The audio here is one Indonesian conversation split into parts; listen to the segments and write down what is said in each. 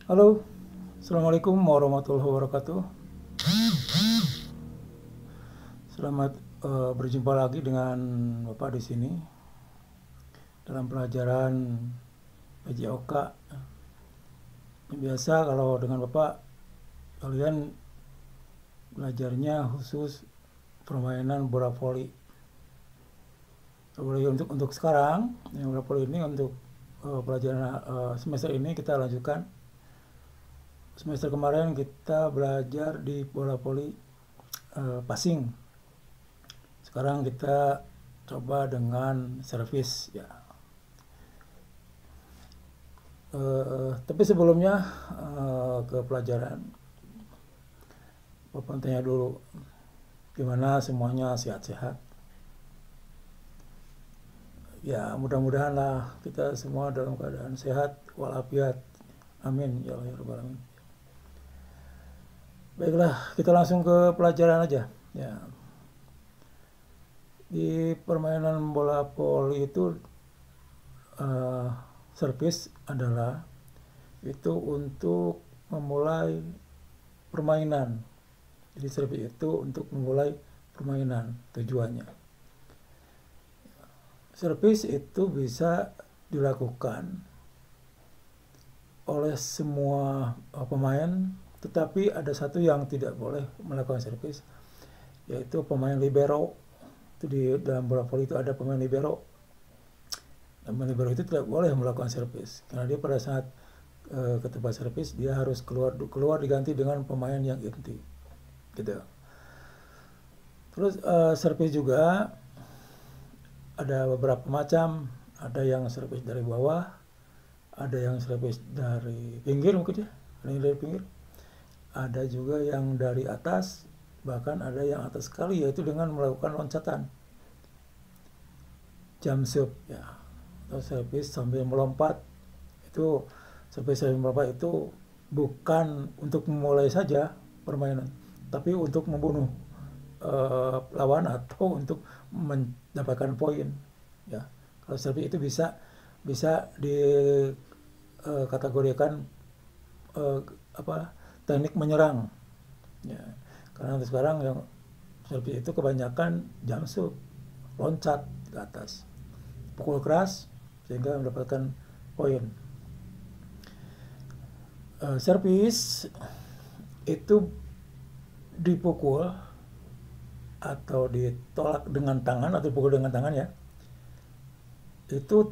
Halo, Assalamualaikum warahmatullahi wabarakatuh. Selamat berjumpa lagi dengan Bapak di sini dalam pelajaran PJOK. Biasa kalau dengan Bapak, kalian belajarnya khusus permainan bola voli. Untuk sekarang, yang bola voli ini untuk pelajaran semester ini kita lanjutkan. Semester kemarin kita belajar di bola voli passing. Sekarang kita coba dengan servis ya. Tapi sebelumnya ke pelajaran, Bapak tanya dulu gimana semuanya sehat-sehat. Ya mudah-mudahan lah kita semua dalam keadaan sehat walafiat. Amin ya Allah ya Rabbal alamin. Baiklah, kita langsung ke pelajaran aja. Ya. Di permainan bola voli itu servis adalah itu untuk memulai permainan. Jadi servis itu untuk memulai permainan tujuannya. Servis itu bisa dilakukan oleh semua pemain, tetapi ada satu yang tidak boleh melakukan servis, yaitu pemain libero. Itu di dalam bola voli itu ada pemain libero. Pemain libero itu tidak boleh melakukan servis karena dia pada saat ke tempat servis dia harus keluar diganti dengan pemain yang inti gitu. Terus servis juga ada beberapa macam, ada yang servis dari bawah, ada yang servis dari pinggir mungkin ya, ada yang dari pinggir, ada juga yang dari atas, bahkan ada yang atas sekali, yaitu dengan melakukan loncatan jump shot ya, atau servis sambil melompat. Itu servis sambil melompat itu bukan untuk memulai saja permainan, tapi untuk membunuh lawan atau untuk mendapatkan poin ya. Kalau servis itu bisa dikategorikan teknik menyerang ya, karena untuk sekarang yang servis itu kebanyakan jump shot, loncat ke atas, pukul keras sehingga mendapatkan poin. Servis itu dipukul atau ditolak dengan tangan atau dipukul dengan tangan ya, itu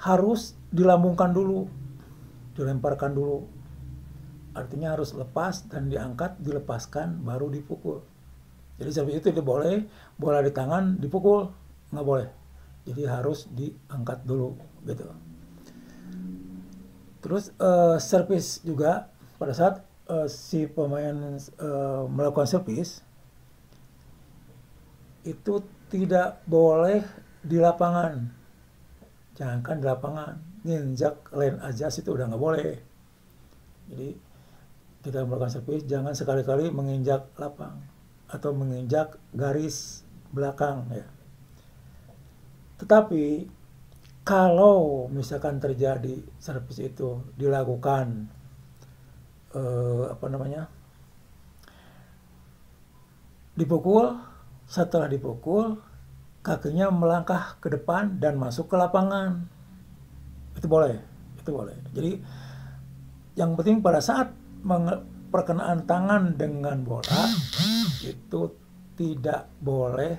harus dilambungkan dulu, dilemparkan dulu, artinya harus lepas dan diangkat, dilepaskan baru dipukul. Jadi servis itu tidak boleh bola di tangan dipukul, nggak boleh, jadi harus diangkat dulu gitu. Terus servis juga pada saat si pemain melakukan servis itu tidak boleh di lapangan. Jangankan di lapangan, nginjak line adjust itu udah nggak boleh. Jadi kita melakukan servis jangan sekali-kali menginjak lapang atau menginjak garis belakang ya. Tetapi kalau misalkan terjadi servis itu dilakukan dipukul, setelah dipukul kakinya melangkah ke depan dan masuk ke lapangan, itu boleh, itu boleh. Jadi yang penting pada saat perkenaan tangan dengan bola itu tidak boleh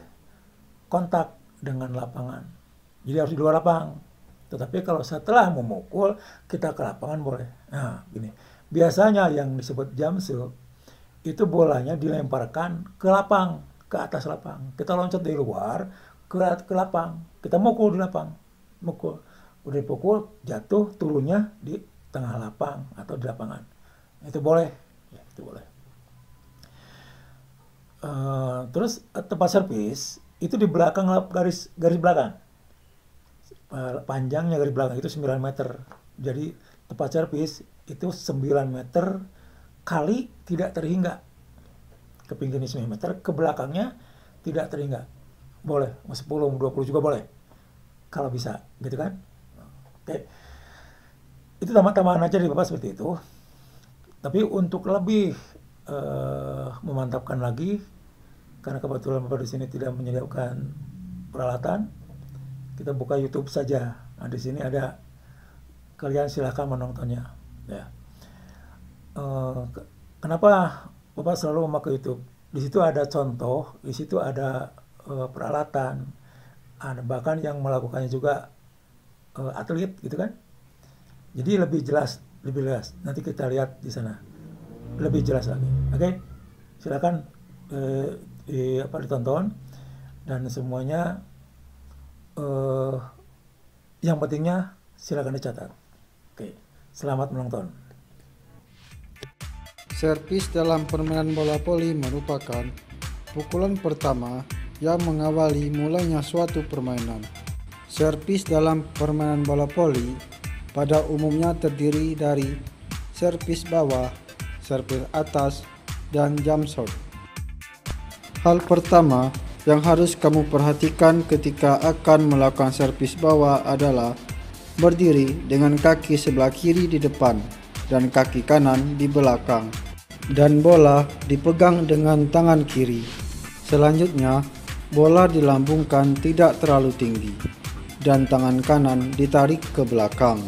kontak dengan lapangan, jadi harus di luar lapang. Tetapi kalau setelah memukul kita ke lapangan boleh. Nah gini, biasanya yang disebut jump shot itu bolanya dilemparkan ke lapang, ke atas lapang. Kita loncat dari luar ke lapang, kita mukul di lapang, mukul, udah dipukul jatuh turunnya di tengah lapang atau di lapangan, itu boleh ya, itu boleh. Terus tempat servis itu di belakang garis belakang, panjangnya garis belakang itu 9 meter. Jadi tempat servis itu 9 meter kali tidak terhingga, ke pinggirnya 9 meter, ke belakangnya tidak terhingga, boleh 10 20 juga boleh kalau bisa gitu kan. Oke. Itu tambahan aja dari Bapak seperti itu. Tapi untuk lebih memantapkan lagi, karena kebetulan Bapak di sini tidak menyediakan peralatan, kita buka YouTube saja. Nah, di sini ada, kalian silahkan menontonnya. Ya. Kenapa Bapak selalu memakai YouTube? Di situ ada contoh, di situ ada peralatan, ada bahkan yang melakukannya juga atlet, gitu kan? Jadi lebih jelas. Nanti kita lihat di sana lebih jelas lagi. Oke, silakan ditonton dan semuanya. Yang pentingnya silakan dicatat. Oke, selamat menonton. Servis dalam permainan bola voli merupakan pukulan pertama yang mengawali mulainya suatu permainan. Servis dalam permainan bola voli pada umumnya terdiri dari servis bawah, servis atas, dan jump shot. Hal pertama yang harus kamu perhatikan ketika akan melakukan servis bawah adalah berdiri dengan kaki sebelah kiri di depan dan kaki kanan di belakang, dan bola dipegang dengan tangan kiri. Selanjutnya, bola dilambungkan tidak terlalu tinggi dan tangan kanan ditarik ke belakang.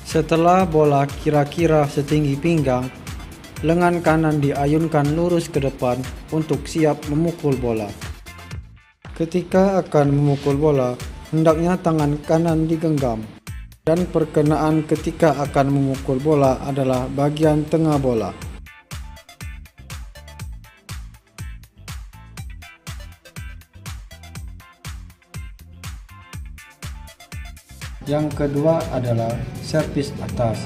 Setelah bola kira-kira setinggi pinggang, lengan kanan diayunkan lurus ke depan untuk siap memukul bola. Ketika akan memukul bola, hendaknya tangan kanan digenggam, dan perkenaan ketika akan memukul bola adalah bagian tengah bola. Yang kedua adalah servis atas.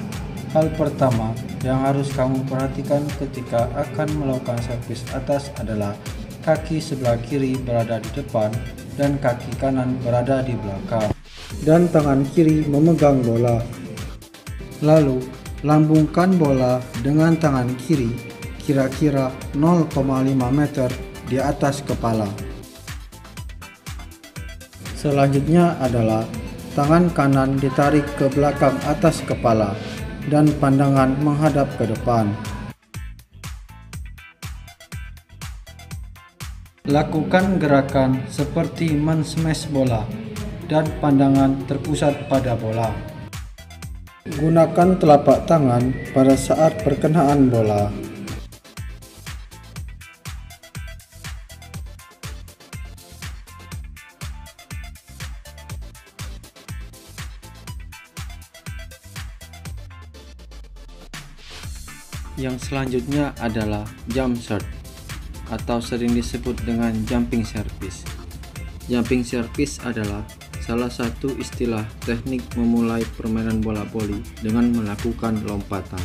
Hal pertama yang harus kamu perhatikan ketika akan melakukan servis atas adalah kaki sebelah kiri berada di depan dan kaki kanan berada di belakang, dan tangan kiri memegang bola. Lalu, lambungkan bola dengan tangan kiri kira-kira 0,5 meter di atas kepala. Selanjutnya adalah tangan kanan ditarik ke belakang atas kepala dan pandangan menghadap ke depan. Lakukan gerakan seperti men-smash bola dan pandangan terpusat pada bola. Gunakan telapak tangan pada saat perkenaan bola. Yang selanjutnya adalah jump shot, atau sering disebut dengan jumping service. Jumping service adalah salah satu istilah teknik memulai permainan bola voli dengan melakukan lompatan.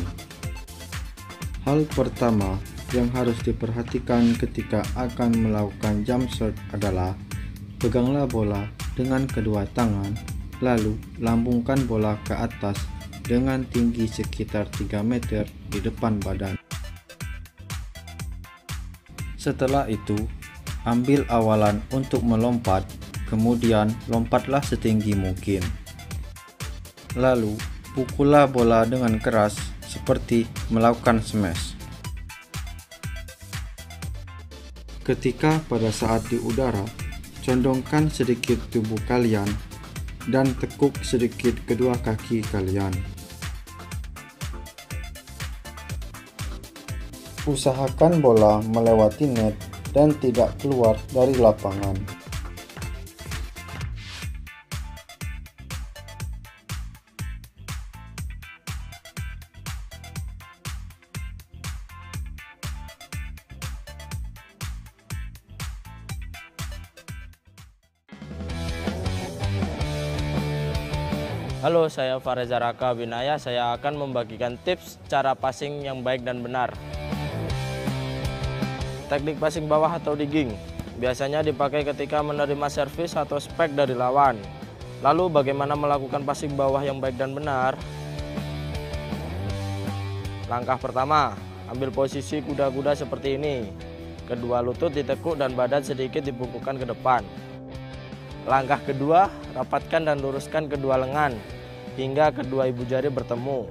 Hal pertama yang harus diperhatikan ketika akan melakukan jump shot adalah peganglah bola dengan kedua tangan, lalu lambungkan bola ke atas dengan tinggi sekitar 3 meter di depan badan. Setelah itu, ambil awalan untuk melompat, kemudian lompatlah setinggi mungkin. Lalu, pukullah bola dengan keras seperti melakukan smash. Ketika pada saat di udara, condongkan sedikit tubuh kalian dan tekuk sedikit kedua kaki kalian. Usahakan bola melewati net dan tidak keluar dari lapangan. Halo, saya Fareza Raka Binaya. Saya akan membagikan tips cara passing yang baik dan benar. Teknik passing bawah atau digging biasanya dipakai ketika menerima servis atau spek dari lawan. Lalu bagaimana melakukan passing bawah yang baik dan benar? Langkah pertama, ambil posisi kuda-kuda seperti ini. Kedua lutut ditekuk dan badan sedikit dibungkukkan ke depan. Langkah kedua, rapatkan dan luruskan kedua lengan hingga kedua ibu jari bertemu.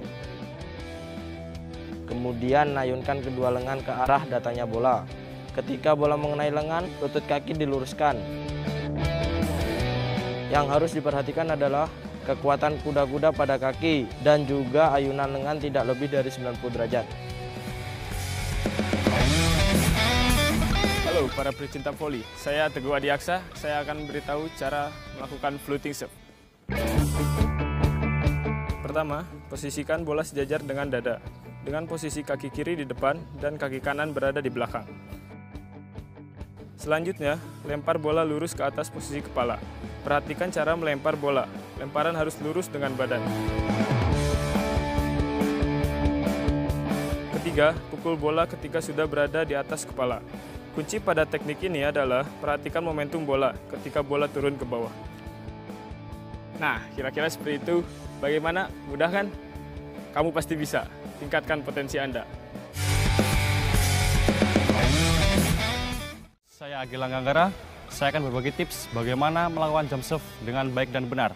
Kemudian ayunkan kedua lengan ke arah datangnya bola. Ketika bola mengenai lengan, lutut kaki diluruskan. Yang harus diperhatikan adalah kekuatan kuda-kuda pada kaki dan juga ayunan lengan tidak lebih dari 90 derajat. Halo para pecinta voli, saya Teguh Adi Aksa. Saya akan memberitahu cara melakukan floating serve. Pertama, posisikan bola sejajar dengan dada, dengan posisi kaki kiri di depan dan kaki kanan berada di belakang. Selanjutnya, lempar bola lurus ke atas posisi kepala. Perhatikan cara melempar bola. Lemparan harus lurus dengan badan. Ketiga, pukul bola ketika sudah berada di atas kepala. Kunci pada teknik ini adalah perhatikan momentum bola ketika bola turun ke bawah. Nah, kira-kira seperti itu. Bagaimana? Mudah kan? Kamu pasti bisa. Tingkatkan potensi Anda. Saya Agil Langgara. Saya akan berbagi tips bagaimana melakukan jump serve dengan baik dan benar.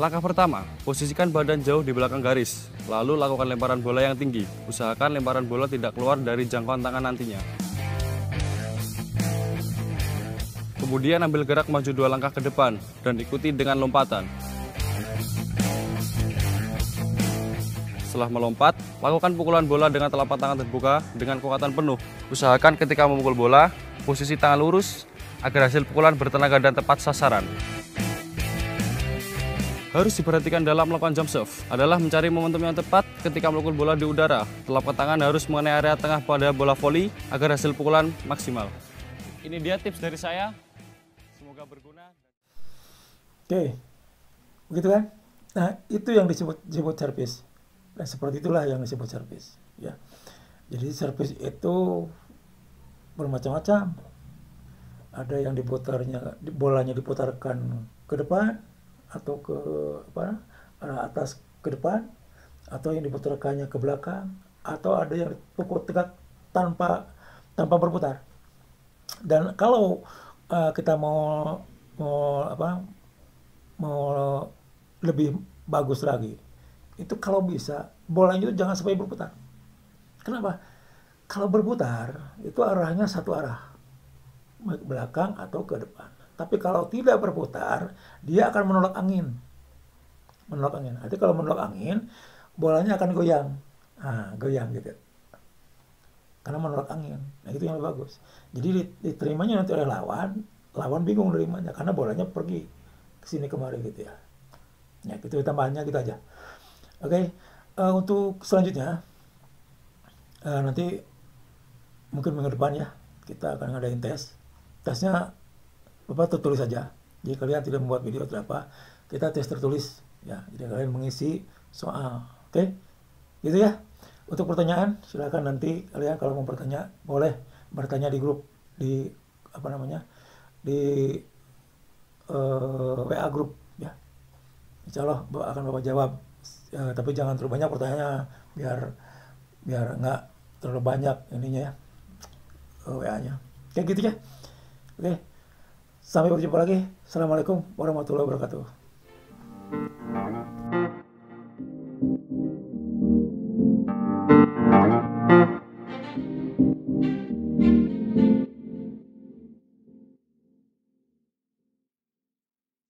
Langkah pertama, posisikan badan jauh di belakang garis, lalu lakukan lemparan bola yang tinggi. Usahakan lemparan bola tidak keluar dari jangkauan tangan nantinya. Kemudian ambil gerak maju 2 langkah ke depan dan ikuti dengan lompatan. Setelah melompat, lakukan pukulan bola dengan telapak tangan terbuka dengan kekuatan penuh. Usahakan ketika memukul bola, posisi tangan lurus agar hasil pukulan bertenaga dan tepat sasaran. Harus diperhatikan dalam melakukan jump serve adalah mencari momentum yang tepat ketika memukul bola di udara. Telapak tangan harus mengenai area tengah pada bola voli agar hasil pukulan maksimal. Ini dia tips dari saya. Semoga berguna. Oke, begitu kan? Nah, itu yang disebut service. Dan seperti itulah yang disebut service. Ya, jadi service itu bermacam-macam. Ada yang bolanya diputarkan ke depan, atau ke arah atas ke depan, atau yang diputarkannya ke belakang, atau ada yang dipukul tegak tanpa berputar. Dan kalau kita mau lebih bagus lagi, itu kalau bisa bolanya itu jangan sampai berputar. Kenapa? Kalau berputar itu arahnya satu arah, ke belakang atau ke depan. Tapi kalau tidak berputar, dia akan menolak angin. Menolak angin. Artinya kalau menolak angin, bolanya akan goyang. Nah, goyang gitu. Karena menolak angin. Nah, itu yang lebih bagus. Jadi diterimanya nanti oleh lawan bingung nerimanya karena bolanya pergi ke sini kemari gitu ya. Ya, itu tambahannya gitu aja. Oke. Untuk selanjutnya nanti mungkin minggu depan ya, kita akan ngadain tes. Tesnya Bapak tertulis saja. Jadi kalian tidak membuat video atau apa, kita tes tertulis ya. Jadi kalian mengisi soal. Oke? Gitu ya. Untuk pertanyaan silakan nanti kalian kalau mau bertanya boleh bertanya di grup di di WA grup ya. Insya Allah akan Bapak jawab. Tapi jangan terlalu banyak pertanyaannya biar nggak terlalu banyak ininya ya, WA-nya. Kayak gitu ya. Oke. Sampai berjumpa lagi. Assalamualaikum warahmatullahi wabarakatuh.